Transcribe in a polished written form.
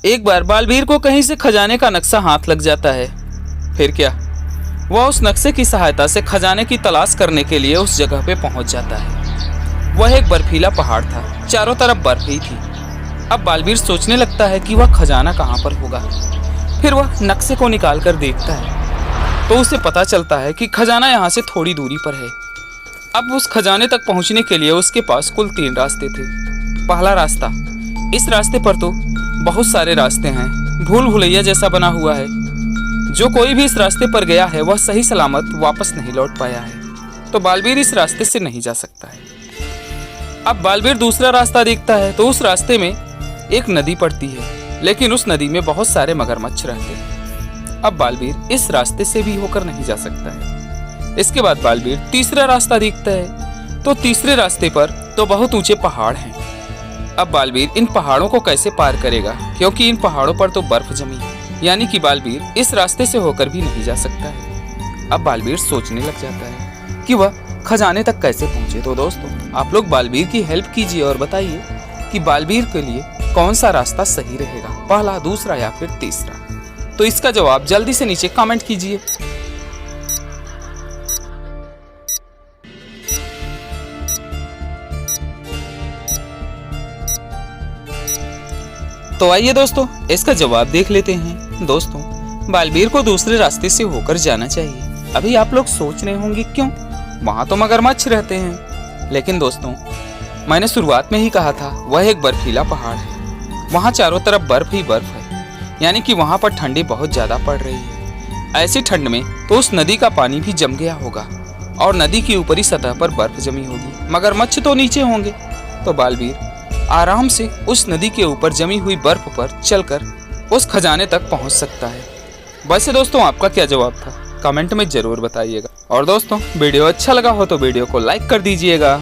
एक बार बालवीर को कहीं से खजाने का नक्शा हाथ लग जाता है। फिर क्या, वह उस नक्शे की सहायता से खजाने की तलाश करने के लिए उस जगह पे पहुंच जाता है। वह एक बर्फीला पहाड़ था, चारों तरफ बर्फ ही थी। अब बालवीर सोचने लगता है कि वह खजाना कहाँ पर होगा। फिर वह नक्शे को निकाल कर देखता है तो उसे पता चलता है कि खजाना यहाँ से थोड़ी दूरी पर है। अब उस खजाने तक पहुँचने के लिए उसके पास कुल 3 रास्ते थे। पहला रास्ता, इस रास्ते पर तो बहुत सारे रास्ते हैं, भूल भुलैया जैसा बना हुआ है। जो कोई भी इस रास्ते पर गया है वह सही सलामत वापस नहीं लौट पाया है, तो बालवीर इस रास्ते से नहीं जा सकता है। अब बालवीर दूसरा रास्ता देखता है तो उस रास्ते में एक नदी पड़ती है, लेकिन उस नदी में बहुत सारे मगरमच्छ रहते हैं। अब बालवीर इस रास्ते से भी होकर नहीं जा सकता है। इसके बाद बालवीर तीसरा रास्ता देखता है तो तीसरे रास्ते पर तो बहुत ऊंचे पहाड़ हैं। अब बालवीर इन पहाड़ों को कैसे पार करेगा, क्योंकि इन पहाड़ों पर तो बर्फ जमी है, यानी कि बालवीर इस रास्ते से होकर भी नहीं जा सकता है। अब बालवीर सोचने लग जाता है कि वह खजाने तक कैसे पहुंचे। तो दोस्तों, आप लोग बालवीर की हेल्प कीजिए और बताइए कि बालवीर के लिए कौन सा रास्ता सही रहेगा, पहला, दूसरा या फिर तीसरा। तो इसका जवाब जल्दी से नीचे कमेंट कीजिए। तो आइए दोस्तों, इसका जवाब देख लेते हैं। दोस्तों, बालवीर को दूसरे रास्ते से होकर जाना चाहिए। अभी आप लोग सोच रहे होंगे क्यों, वहां तो मगरमच्छ रहते हैं। लेकिन दोस्तों, मैंने शुरुआत में ही कहा था, वह एक बर्फीला पहाड़ है। वहां चारों तरफ बर्फ ही बर्फ है, यानी कि वहां पर ठंडी बहुत ज्यादा पड़ रही है। ऐसी ठंड में तो उस नदी का पानी भी जम गया होगा और नदी की ऊपरी सतह पर बर्फ जमी होगी। मगरमच्छ तो नीचे होंगे, तो बालवीर आराम से उस नदी के ऊपर जमी हुई बर्फ पर चलकर उस खजाने तक पहुंच सकता है। वैसे दोस्तों, आपका क्या जवाब था, कमेंट में जरूर बताइएगा। और दोस्तों, वीडियो अच्छा लगा हो तो वीडियो को लाइक कर दीजिएगा।